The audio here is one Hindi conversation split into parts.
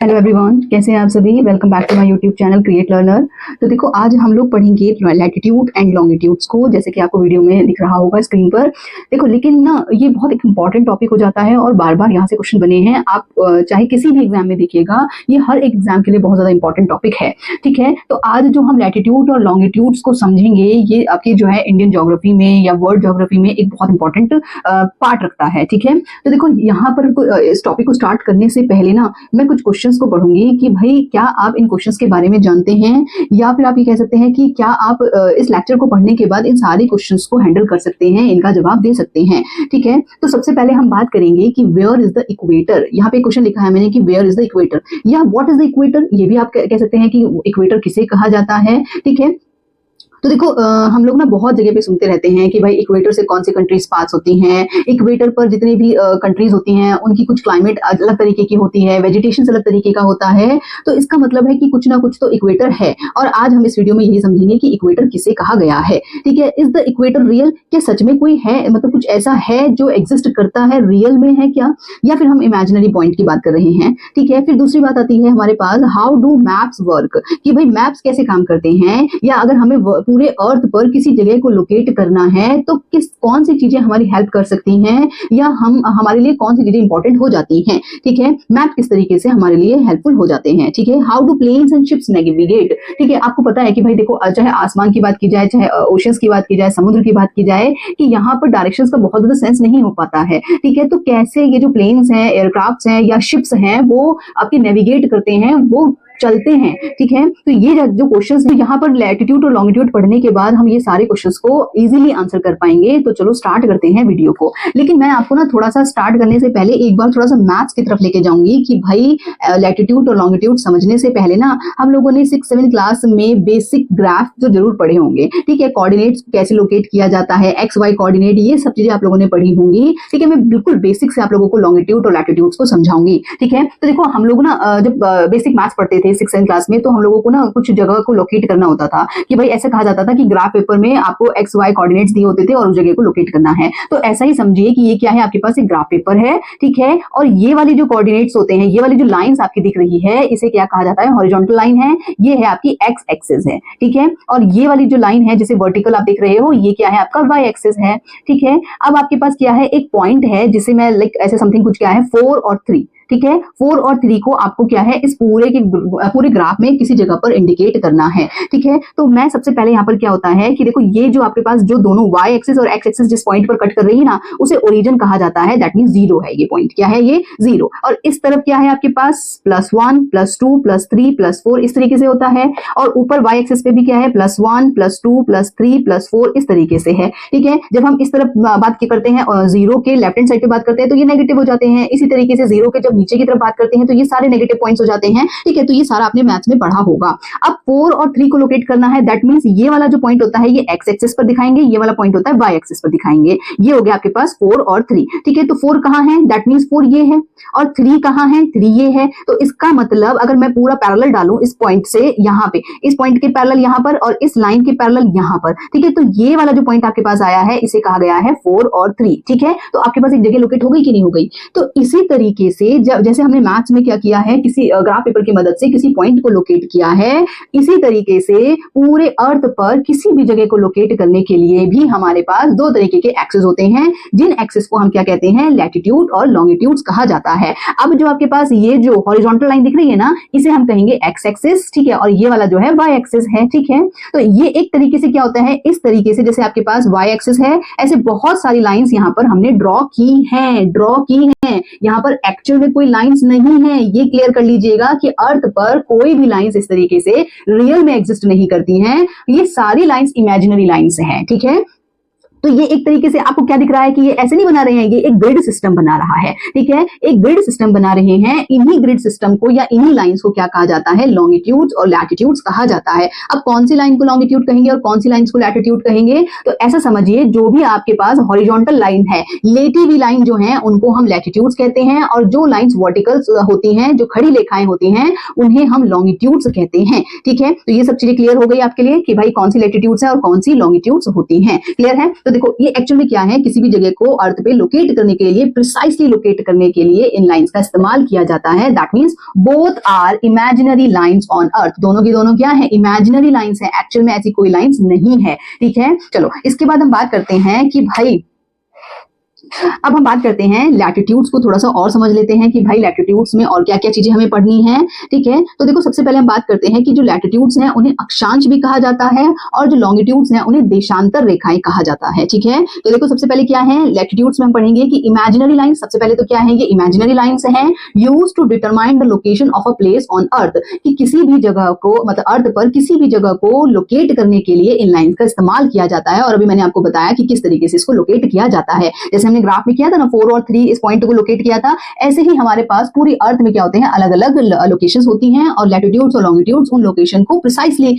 हेलो एवरीवन, कैसे हैं आप सभी। Welcome back to my YouTube channel create learner. तो देखो, आज हम लोग पढ़ेंगे लैटिट्यूड एंड लॉन्गिट्यूड्स को, जैसे कि आपको वीडियो में दिख रहा होगा स्क्रीन पर। देखो, लेकिन ना ये बहुत एक इंपॉर्टेंट टॉपिक हो जाता है और बार बार यहाँ से क्वेश्चन बने हैं। आप चाहे किसी भी एग्जाम में देखिएगा, ये हर एक एग्जाम के लिए बहुत ज्यादा इंपॉर्टेंट टॉपिक है। ठीक है, तो आज जो हम लैटिट्यूड और लॉन्गिट्यूड्स को समझेंगे, ये आपकी जो है इंडियन ज्योग्राफी में या वर्ल्ड ज्योग्राफी में एक बहुत इंपॉर्टेंट पार्ट रखता है। ठीक है, तो देखो यहाँ पर इस टॉपिक को स्टार्ट करने से पहले ना मैं कुछ क्वेश्चंस को पढ़ूंगी कि भाई क्या आप इन क्वेश्चंस के बारे में जानते हैं, या फिर आप ये कह सकते हैं कि क्या आप इस लेक्चर को पढ़ने के बाद इन सारे क्वेश्चंस को हैंडल कर सकते हैं, इनका जवाब दे सकते हैं। ठीक है, तो सबसे पहले हम बात करेंगे कि वेयर इज द इक्वेटर। यहाँ पे क्वेश्चन लिखा है मैंने कि वेयर इज द इक्वेटर या व्हाट इज द इक्वेटर, ये भी आप कह सकते हैं कि इक्वेटर किसे कहा जाता है। ठीक है, तो देखो हम लोग ना बहुत जगह पे सुनते रहते हैं कि भाई इक्वेटर से कौन सी कंट्रीज पास होती हैं, इक्वेटर पर जितनी भी कंट्रीज होती हैं उनकी कुछ क्लाइमेट अलग तरीके की होती है, वेजिटेशन अलग तरीके का होता है। तो इसका मतलब है कि कुछ ना कुछ तो इक्वेटर है, और आज हम इस वीडियो में यही समझेंगे कि इक्वेटर किसे कहा गया है। ठीक है, इज द इक्वेटर रियल, क्या सच में कोई है, मतलब कुछ ऐसा है जो एग्जिस्ट करता है, रियल में है क्या, या फिर हम इमेजिनरी पॉइंट की बात कर रहे हैं। ठीक है, फिर दूसरी बात आती है हमारे पास, हाउ डू मैप्स वर्क, कि भाई मैप्स कैसे काम करते हैं, या अगर हमें पूरे अर्थ पर किसी जगह को लोकेट करना है तो कौन सी चीजें हमारी हेल्प कर सकती हैं, या हमारे लिए कौन सी चीजें इंपॉर्टेंट हो जाती हैं। ठीक है, मैप किस तरीके से हमारे लिए हेल्पफुल हो जाते हैं। ठीक है, how do planes and ships navigate. ठीक है, आपको पता है कि भाई देखो, चाहे आसमान की बात की जाए, चाहे ओशंस की बात की जाए, समुद्र की बात की जाए, कि यहाँ पर डायरेक्शंस का बहुत ज्यादा सेंस नहीं हो पाता है। ठीक है, तो कैसे ये जो प्लेन्स हैं, एयरक्राफ्ट्स हैं या शिप्स हैं, वो आपके नेविगेट करते हैं, वो चलते हैं। ठीक है, तो ये जो क्वेश्चंस यहाँ पर लैटिट्यूड और लॉन्गिट्यूड पढ़ने के बाद हम ये सारे क्वेश्चंस को इजीली आंसर कर पाएंगे। तो चलो स्टार्ट करते हैं वीडियो को। लेकिन मैं आपको ना थोड़ा सा स्टार्ट करने से पहले एक बार थोड़ा सा मैथ्स की तरफ लेके जाऊंगी कि भाई लैटिट्यूड और लॉन्गिट्यूड समझने से पहले ना हम लोगों ने 6-7 क्लास में बेसिक ग्राफ जो जरूर पढ़े होंगे। ठीक है, कोऑर्डिनेट्स कैसे लोकेट किया जाता है, एक्स वाई कोऑर्डिनेट, ये सब चीजें आप लोगों ने पढ़ी होंगी। ठीक है, मैं बिल्कुल बेसिक से आप लोगों को लॉन्गिट्यूड और लैटिट्यूड को समझाऊंगी। ठीक है, तो देखो हम लोग ना जब बेसिक मैथ्स पढ़ते थे 6th क्लास में, तो हम लोगों को ना कुछ जगह को लोकेट करना होता था कि भाई ऐसे कहा जाता था कि ग्राफ पेपर में आपको एक्स वाई कोऑर्डिनेट्स दिए होते थे और उस जगह को लोकेट करना है। तो ऐसा ही समझिए कि ये क्या है, आपके पास एक ग्राफ पेपर है। ठीक है, और ये वाली जो कोऑर्डिनेट्स होते हैं, ये वाली जो लाइंस आपकी दिख रही है, इसे क्या कहा जाता है, हॉरिजॉन्टल लाइन है। ये है आपकी एक्स एक्सिस है। ठीक है, और ये वाली जो लाइन है जिसे वर्टिकल आप देख रहे हो, ये क्या है, आपका वाई एक्सिस है। ठीक है, अब आपके पास क्या है, एक पॉइंट है जिसे मैं लाइक ऐसे समथिंग कुछ क्या है 4 और 3। ठीक है, 4 और 3 को आपको क्या है, इस पूरे ग्राफ में किसी जगह पर इंडिकेट करना है। ठीक है, तो मैं सबसे पहले यहाँ पर क्या होता है कि देखो, ये जो आपके पास जो दोनों y एक्सिस और x एक्सिस जिस पॉइंट पर कट कर रही है ना, उसे ओरिजिन कहा जाता है। दैट मींस 0 है ये पॉइंट, क्या है ये 0। और इस तरफ क्या है आपके पास +1 +2 +3 +4 इस तरीके से होता है। और ऊपर y एक्सिस पे भी क्या है, +1 +2 +3 +4 इस तरीके से है। ठीक है, जब हम इस तरफ बात करते हैं 0 के लेफ्ट हैंड साइड पे बात करते हैं तो ये नेगेटिव हो जाते हैं। इसी तरीके से 0 के जब नीचे की तरफ बात करते हैं तो ये सारे नेगेटिव पॉइंट्स हो जाते हैं। ठीक है, तो ये सारा आपने मैथ्स में पढ़ा होगा। अब 4 और 3 को लोकेट करना है। दैट मींस ये वाला जो पॉइंट होता है ये एक्स एक्सिस पर दिखाएंगे, ये वाला पॉइंट होता है वाई एक्सिस पर दिखाएंगे। ये हो गया आपके पास 4 और 3। ठीक है, तो 4 कहां है, दैट मींस 4 ये है, और 3 कहां है, 3 ये है। तो इसका मतलब अगर मैं पूरा पैरेलल डालूं इस पॉइंट से यहां पे, इस पॉइंट के पैरेलल यहां पर और इस लाइन के पैरेलल यहां पर, ठीक है, तो ये वाला जो पॉइंट आपके पास आया है इसे कहा गया है 4 और 3। ठीक है, तो आपके पास एक जगह लोकेट हो गई कि नहीं हो गई। तो इसी तरीके से जैसे हमने मैथ्स में क्या किया है, किसी ग्राफ पेपर की मदद से किसी पॉइंट को लोकेट किया है, इसी तरीके से पूरे अर्थ पर किसी भी जगह को लोकेट करने के लिए भी हमारे पास 2 तरीके के एक्सिस होते हैं, जिन एक्सिस को हम क्या कहते हैं, लैटिट्यूड और लॉन्गिट्यूड्स कहा जाता है। अब जो आपके पास ये जो हॉरिजॉन्टल लाइन दिख रही है ना, इसे हम कहेंगे एक्स एक्सिस। ठीक है, और ये वाला जो है वाई एक्सिस है। ठीक है, तो ये एक तरीके से क्या होता है, इस तरीके से जैसे आपके पास वाई एक्सिस है, ऐसे बहुत सारी लाइंस यहाँ पर हमने ड्रॉ की हैं। यहाँ पर एक्चुअल में कोई लाइंस नहीं है, ये क्लियर कर लीजिएगा कि अर्थ पर कोई भी लाइंस इस तरीके से रियल में एग्जिस्ट नहीं करती हैं। ये सारी लाइंस इमेजिनरी लाइंस हैं। ठीक है, तो ये एक तरीके से आपको क्या दिख रहा है कि ये ऐसे नहीं बना रहे हैं, ये एक ग्रिड सिस्टम बना रहा है। ठीक है, एक ग्रिड सिस्टम बना रहे हैं। इन्हीं ग्रिड सिस्टम को या इन्हीं लाइंस को क्या कहा जाता है, लॉन्गिट्यूड्स और लैटिट्यूड्स कहा जाता है। अब कौन सी लाइन को लॉन्गिट्यूड कहेंगे और कौन सी लाइंस को लैटिट्यूड कहेंगे, तो ऐसा समझिए, जो भी आपके पास हॉरिजॉन्टल लाइन है, लेटी लाइन जो है उनको हम लैटिट्यूड्स कहते हैं, और जो लाइंस वर्टिकल्स होती हैं, जो खड़ी रेखाएं होती हैं, उन्हें हम लॉन्गिट्यूड्स कहते हैं। ठीक है, तो ये सब चीजें क्लियर हो गई आपके लिए कि भाई कौन सी लैटिट्यूड्स है और कौन सी लॉन्गिट्यूड्स होती हैं। क्लियर है। तो देखो ये एक्चुअल में क्या है, किसी भी जगह को अर्थ पे लोकेट करने के लिए, प्रिसाइसली लोकेट करने के लिए इन लाइंस का इस्तेमाल किया जाता है। That means both are imaginary lines on earth, दोनों की दोनों क्या है, इमेजिनरी लाइंस है, एक्चुअल में ऐसी कोई लाइंस नहीं है। ठीक है, चलो इसके बाद हम बात करते हैं कि भाई अब हम बात करते हैं लैटिट्यूड्स को थोड़ा सा और समझ लेते हैं कि भाई लैटिट्यूड्स में और क्या क्या चीजें हमें पढ़नी है। ठीक है, तो देखो सबसे पहले हम बात करते हैं कि जो लैटिट्यूड्स हैं उन्हें अक्षांश भी कहा जाता है और जो लॉन्गिट्यूड्स हैं उन्हें देशांतर रेखाएं कहा जाता है। ठीक है, तो देखो सबसे पहले क्या है, लैटिट्यूड्स में हम पढ़ेंगे कि इमेजिनरी लाइन, सबसे पहले तो क्या है, ये इमेजिनरी लाइंस हैं used to determine the location of a place on earth, कि किसी भी जगह को, मतलब अर्थ पर किसी भी जगह को लोकेट करने के लिए इन लाइंस का इस्तेमाल किया जाता है। और अभी मैंने आपको बताया कि किस तरीके से इसको लोकेट किया जाता है। जैसे हमने ग्राफ में किया था ना, 4 और 3 इस पॉइंट को लोकेट किया था, ऐसे ही हमारे पास पूरी अर्थ में क्या होते हैं, अलग अलग लोकेशंस होती हैं और लैटिट्यूड्स और लॉन्गिट्यूड्स उन लोकेशन को प्रिसाइसली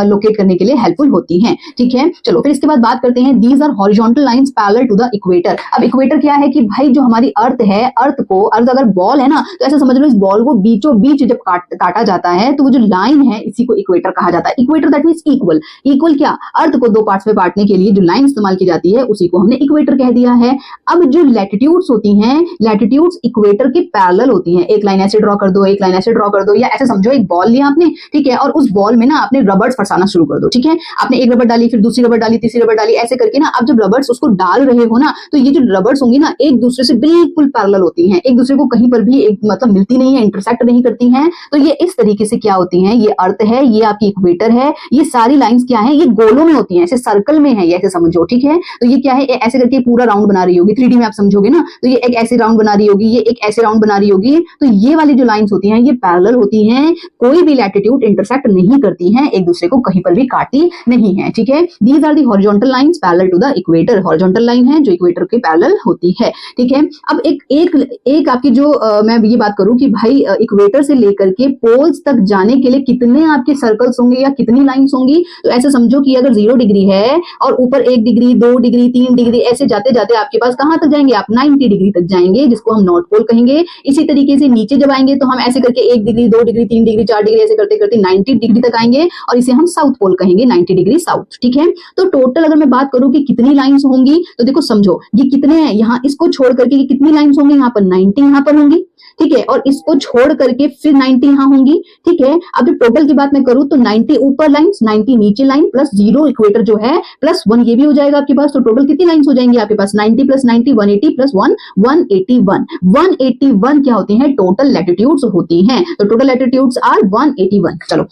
लोकेट करने के लिए हेल्पफुल होती हैं। ठीक है, चलो फिर इसके बाद बात करते हैं, these are horizontal lines parallel to the equator. अब इक्वेटर क्या है कि भाई जो हमारी अर्थ है, अर्थ अगर बॉल है ना, तो ऐसा समझ लो इस बॉल को बीचों बीच जब काटा जाता है तो वो जो लाइन है इसी को इक्वेटर कहा जाता है। Equator that means equal, equal क्या, अर्थ को 2 पार्ट्स में बांटने के लिए जो लाइन इस्तेमाल की जाती है उसी को हमने इक्वेटर कह दिया है। अब जो लैटिट्यूड्स होती हैं, लैटिट्यूड्स इक्वेटर के पैरेलल होती हैं। एक लाइन ऐसे ड्रॉ कर दो, एक लाइन ऐसे ड्रॉ कर दो, या ऐसे समझो एक बॉल लिया आपने, ठीक है, और उस बॉल में ना आपने रबर्स फंसाना शुरू कर दो। ठीक है, आपने एक रबर डाली, फिर दूसरी रबर डाली, तीसरी रबर डाली, ऐसे करके ना आप जब रबर्स उसको डाल रहे हो ना, तो ये जो रबर्स होंगी ना एक दूसरे से बिल्कुल पैरेलल होती हैं, एक दूसरे को कहीं पर भी एक मतलब मिलती नहीं है, इंटरसेक्ट नहीं करती हैं। तो ये इस तरीके से क्या होती हैं, ये अर्थ है, ये आपकी इक्वेटर है, ये सारी लाइंस क्या है, ये गोलों में होती हैं, ऐसे सर्कल में है, ये ऐसे समझो। ठीक है, तो ये क्या है, ऐसे करके पूरा राउंड बना रही होगी, 3D में आप समझोगे ना, तो ये एक ऐसे राउंड बना रही होगी, ये एक ऐसे राउंड बना रही होगी। तो ये वाली जो लाइंस होती हैं ये पैरेलल होती हैं, कोई भी लैटिट्यूड इंटरसेक्ट नहीं करती हैं, एक दूसरे को कहीं पर भी काटती नहीं है। ठीक है, these are the horizontal lines parallel to the equator, horizontal line है जो इक्वेटर के पैरेलल होती है। ठीक है, अब एक आपकी जो मैं ये बात करूं कि भाई इक्वेटर से लेकर के पोल्स तक जाने के लिए कितने आपके सर्कल्स होंगे या कितनी लाइंस होंगी, तो ऐसे समझो कि अगर 0 डिग्री है और ऊपर 1 डिग्री, 2 डिग्री, 3 डिग्री, ऐसे जाते जाते आपके पास कहां तक जाएंगे, आप 90 डिग्री तक जाएंगे, जिसको हम नॉर्थ पोल कहेंगे। इसी तरीके से नीचे जब आएंगे तो हम ऐसे करके 1 डिग्री, 2 डिग्री, 3 डिग्री, 4 डिग्री, ऐसे करते करते 90 डिग्री तक आएंगे और इसे हम साउथ पोल कहेंगे, 90 डिग्री साउथ। ठीक है, तो टोटल अगर मैं बात करूं कि कितनी लाइंस होंगी, तो देखो समझो ये कितने हैं, यहाँ इसको छोड़ करके कितनी लाइंस होंगी, यहाँ पर 90 यहाँ पर होंगी। ठीक है, और इसको छोड़ करके फिर 90 यहां होंगी। ठीक है, अब जब टोटल की बात मैं करूं तो 90 ऊपर लाइंस, 90 नीचे लाइन, प्लस 0 इक्वेटर जो है, प्लस 1 ये भी हो जाएगा आपके पास। तो टोटल कितनी लाइंस हो जाएंगी आपके पास, 90 प्लस 90 180 प्लस 1 181। 181 क्या होती हैं, टोटल लैटिट्यूड्स होती हैं। तो टोटल लैटिट्यूड्स आर 181। चलो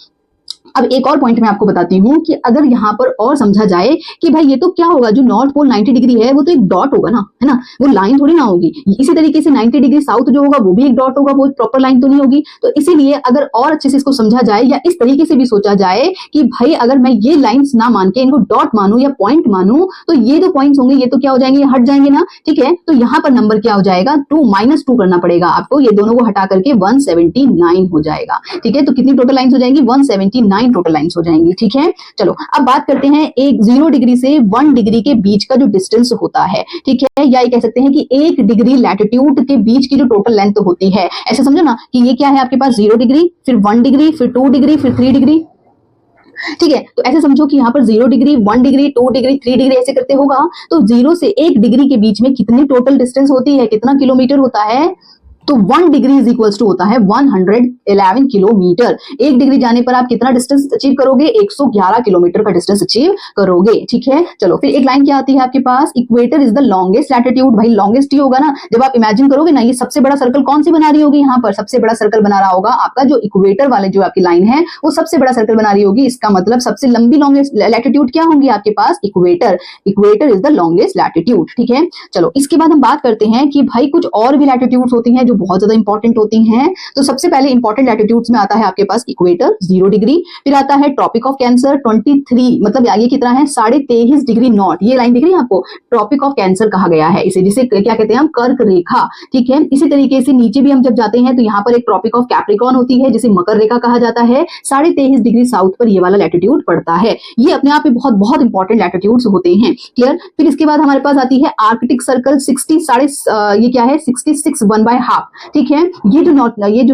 अब एक और पॉइंट मैं आपको बताती हूं कि अगर यहां पर और समझा जाए कि भाई ये तो क्या होगा, जो नॉर्थ पोल 90 डिग्री है वो तो एक डॉट होगा ना, है ना, वो लाइन थोड़ी ना होगी। इसी तरीके से 90 डिग्री साउथ जो होगा वो भी एक डॉट होगा, वो एक प्रॉपर लाइन तो नहीं होगी। तो इसीलिए अगर और अच्छे से इसको समझा जाए या इस तरीके से भी सोचा जाए कि भाई अगर मैं ये लाइंस ना मान के इनको डॉट मानूं या पॉइंट मानूं, तो ये जो पॉइंट्स होंगे ये तो क्या हो जाएंगे, हट जाएंगे ना। ठीक है, तो यहां पर नंबर क्या हो जाएगा, 2 -2 करना पड़ेगा आपको, ये दोनों को हटा करके 179 हो जाएगा। ठीक है, तो कितनी टोटल लाइंस हो जाएंगी, 179 टोटल लाइंस हो जाएंगी। ठीक है, चलो अब बात करते हैं एक 0 डिग्री से 1 डिग्री के बीच का जो डिस्टेंस होता है। ठीक है, या ये कह सकते हैं कि 1 डिग्री लैटिट्यूड के बीच की जो टोटल लेंथ होती है, ऐसे समझो ना कि ये क्या है आपके पास, 0 डिग्री, फिर 1 डिग्री, फिर 2 डिग्री, फिर 3 डिग्री। ठीक है, तो ऐसे समझो कि यहाँ पर 0 डिग्री, 1 डिग्री, 2 डिग्री, 3 डिग्री ऐसे करते होगा। तो 0 से 1 डिग्री के बीच में कितनी टोटल डिस्टेंस होती है, कितना किलोमीटर होता है, तो 1 डिग्री इज इक्वल्स टू होता है 111 किलोमीटर। 1 डिग्री जाने पर आप कितना डिस्टेंस अचीव करोगे, 111 किलोमीटर का डिस्टेंस अचीव करोगे। ठीक है, चलो फिर एक लाइन क्या आती है आपके पास, equator is the longest latitude. भाई लॉन्गेस्ट ही होगा ना, जब आप इमेजिन करोगे ना, ये सबसे बड़ा सर्कल कौन सी बना रही होगी, यहाँ पर सबसे बड़ा सर्कल बना रहा होगा आपका जो इक्वेटर वाले जो आपकी लाइन है वो सबसे बड़ा सर्कल बना रही होगी। इसका मतलब सबसे लंबी लॉन्गेस्ट लैटिट्यूड क्या होंगी आपके पास, equator. Equator is the longest latitude. ठीक है, चलो इसके बाद हम बात करते हैं कि भाई कुछ और भी लैटिट्यूड्स होती हैं जो बहुत ज्यादा इंपॉर्टेंट होती हैं। तो सबसे पहले इंपॉर्टेंट लैटिट्यूड्स में आता है आपके पास इक्वेटर 0 डिग्री, फिर आता है ट्रॉपिक ऑफ कैंसर 23, मतलब आगे कितना है 23.5 डिग्री नॉर्थ। ये लाइन दिख रही है आपको, ट्रॉपिक ऑफ कैंसर कहा गया है इसे, जिसे क्या कहते हैं हम, कर्क रेखा। ठीक है, इसी तरीके से नीचे भी हम जब जाते हैं तो यहाँ पर एक ट्रॉपिक ऑफ कैप्रिकॉर्न होती है जिसे मकर रेखा कहा जाता है। 23.5 डिग्री साउथ पर ये वाला लैटिट्यूड पड़ता है। ये अपने आप में बहुत बहुत इंपॉर्टेंट लैटिट्यूड्स होते हैं। क्लियर, फिर इसके बाद हमारे पास आती है आर्कटिक सर्कल 60 ये क्या है 66 1/2। ठीक है। ये जो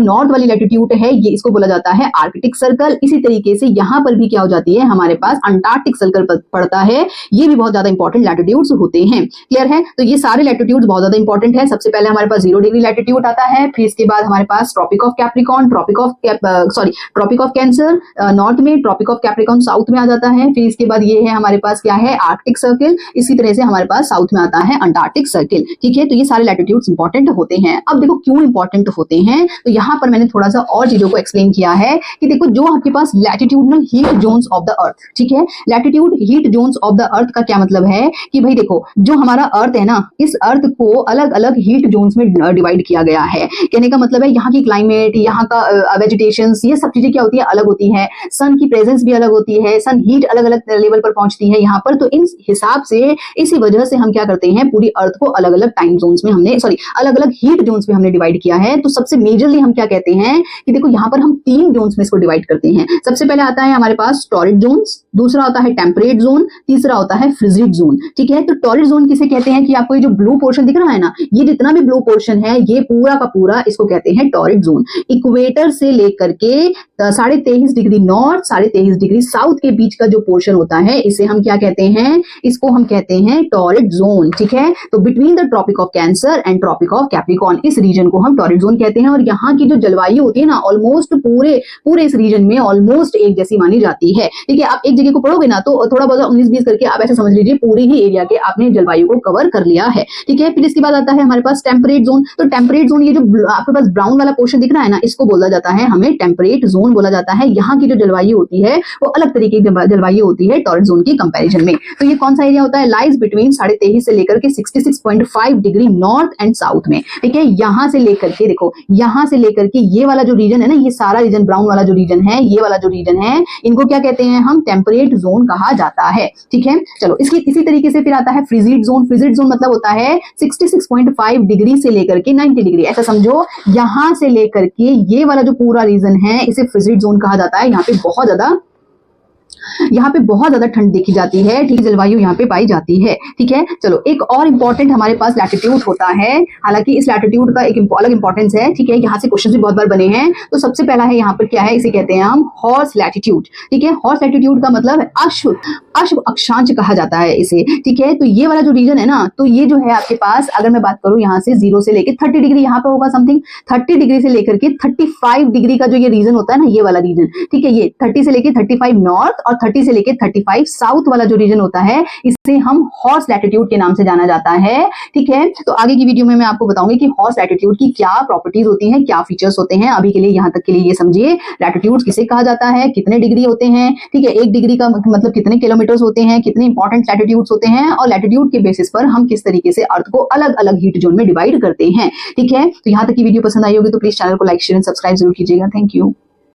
नॉर्थ वाली लैटिट्यूड है ये इसको बोला जाता है आर्कटिक सर्कल। इसी तरीके से यहाँ पर भी क्या हो जाती है, हमारे पास अंटार्कटिक सर्कल पड़ता है। ये भी बहुत ज्यादा इंपॉर्टेंट लैटिट्यूड्स होते हैं। क्लियर है? तो ये सारे लैटिट्यूड्स बहुत ज्यादा इंपॉर्टेंट है। सबसे पहले हमारे पास 0 डिग्री लैटिट्यूड आता है, फिर इसके बाद हमारे पास tropic of Capricorn, tropic of cancer north में, ट्रॉपिक ऑफ कैप्रिकॉन साउथ में आ जाता है। फिर इसके बाद ये है हमारे पास क्या है, आर्कटिक सर्किल। इसी तरह से हमारे पास साउथ में आता है अंटार्कटिक सर्किल। ठीक है, तो ये सारे लैटिट्यूड्स इंपॉर्टेंट होते हैं। अब देखो क्यों इंपॉर्टेंट होते हैं, तो यहाँ पर मैंने थोड़ा सा और चीजों को एक्सप्लेन किया है कि देखो जो आपके पास latitudinal heat zones of the earth, ठीक है, latitude heat zones of the earth का क्या मतलब है कि भाई देखो जो हमारा अर्थ है ना, इस अर्थ को अलग अलग हीट जोन्स में डिवाइड किया गया है। कहने का मतलब है यहाँ की क्लाइमेट, यहाँ का वेजिटेशन, ये सब चीजें क्या होती है, अलग होती है। सन की प्रेजेंस भी अलग होती है, सन हीट अलग अलग लेवल पर पहुंचती है यहाँ पर। तो इन हिसाब से, इसी वजह से हम क्या करते हैं, पूरी अर्थ को अलग अलग टाइम जोन्स में हमने अलग अलग हीट जोन्स में हमने डिवाइड किया है। तो सबसे मेजरली हम क्या कहते हैं कि देखो यहाँ पर हम 3 जोन्स में इसको डिवाइड करते हैं। सबसे पहले आता है हमारे पास टॉरिड जोन्स, दूसरा होता है टेम्परेट जोन, तीसरा होता है फ्रिजिड जोन। ठीक है, तो टॉरिड जोन किसे कहते हैं कि आपको ये जो ब्लू पोर्शन दिख रहा है ना, ये जितना भी ब्लू पोर्शन है ये पूरा का पूरा इसको कहते हैं टॉरिड जोन। इक्वेटर से लेकर के 23.5 डिग्री नॉर्थ, 23.5 डिग्री साउथ के बीच का जो पोर्शन होता है इसे हम क्या कहते हैं, इसको हम कहते हैं टॉरिड जोन। ठीक है, तो between the tropic of cancer and tropic of capricorn, इस रीजन को हम टॉरिड जोन कहते हैं। और यहाँ की जो जलवायु होती है ना, ऑलमोस्ट पूरे इस रीजन में ऑलमोस्ट एक जैसी मानी जाती है। ठीक है, आप एक जगह को पढ़ोगे ना तो थोड़ा बहुत 19-20 करके आप ऐसे समझ लीजिए पूरी ही एरिया के आपने जलवायु को कवर कर लिया है। ठीक है, फिर इसके बाद आता है हमारे पास टेम्परेट जोन। तो टेम्परेट जोन, ये जो आपके पास ब्राउन वाला पोर्शन दिख रहा है ना, इसको बोला जाता है, हमें टेम्परेट जोन बोला जाता है। यहाँ की जो जलवायु होती है वो अलग तरीके की जलवायु होती है टॉरिड जोन की कंपैरिजन में। तो ये कौन सा एरिया होता है, लाइज बिटवीन 23.5 से लेकर के 66.5 डिग्री नॉर्थ एंड साउथ में। ठीक है, यहाँ से लेकर के देखो, यहाँ से लेकर के ये वाला जो रीजन है ना, ये सारा रीजन ब्राउन वाला जो रीजन है, ये वाला जो रीजन है, इनको क्या कहते हैं हम, टेम्परेट जोन कहा जाता है। ठीक है, चलो इसी तरीके से फिर आता है फ्रिजिड जोन। फ्रिजिड जोन मतलब होता है 66.5 डिग्री से लेकर के 90 डिग्री, ऐसा समझो। यहां से लेकर के ये वाला जो पूरा रीजन है इसे फ्रिजिड जोन कहा जाता है। यहाँ पे बहुत ज्यादा ठंड देखी जाती है। ठीक, जलवायु यहाँ पे पाई जाती है। ठीक है, चलो एक और इंपॉर्टेंट हमारे पास लैटिट्यूड होता है, हालांकि इस लैटिट्यूड का एक अलग इंपॉर्टेंस है। ठीक है, यहाँ से क्वेश्चन भी बहुत बार बने हैं। तो सबसे पहला है यहाँ पर क्या है, इसे कहते हैं हम हॉर्स लैटिट्यूड। ठीक है, हॉर्स लैटिट्यूड का मतलब अश्व अक्षांश कहा जाता है इसे। ठीक है, तो ये वाला जो रीजन है ना, तो ये जो है आपके पास, अगर मैं बात करूं यहाँ से 0 से लेकर 30 डिग्री, यहाँ पे होगा समथिंग 30 डिग्री से लेकर के 35 डिग्री का जो ये रीजन होता है ना, ये वाला रीजन। ठीक है, ये 30 से लेकर 35 नॉर्थ और 30 से लेकर 35 साउथ वाला जो रीजन होता है, इसे हम हॉर्स लैटिट्यूड के नाम से जाना जाता है। ठीक है, तो आगे की वीडियो में मैं आपको बताऊंगी कि हॉर्स लैटिट्यूड की क्या प्रॉपर्टीज होती हैं, क्या फीचर्स होते हैं। अभी के लिए यहाँ तक के लिए ये समझिए, लैटिट्यूड किसे कहा जाता है, कितने डिग्री होते हैं। ठीक है, 1 डिग्री का मतलब कितने किलोमीटर होते हैं, कितने इंपॉर्टेंट लैटिट्यूड्स होते हैं, और लैटिट्यूड के बेसिस पर हम किस तरीके से अर्थ को अलग अलग हीट जोन में डिवाइड करते हैं। ठीक है, तो यहाँ तक की वीडियो पसंद आई होगी तो प्लीज चैनल को लाइक, शेयर एंड सब्सक्राइब जरूर कीजिएगा। Thank you.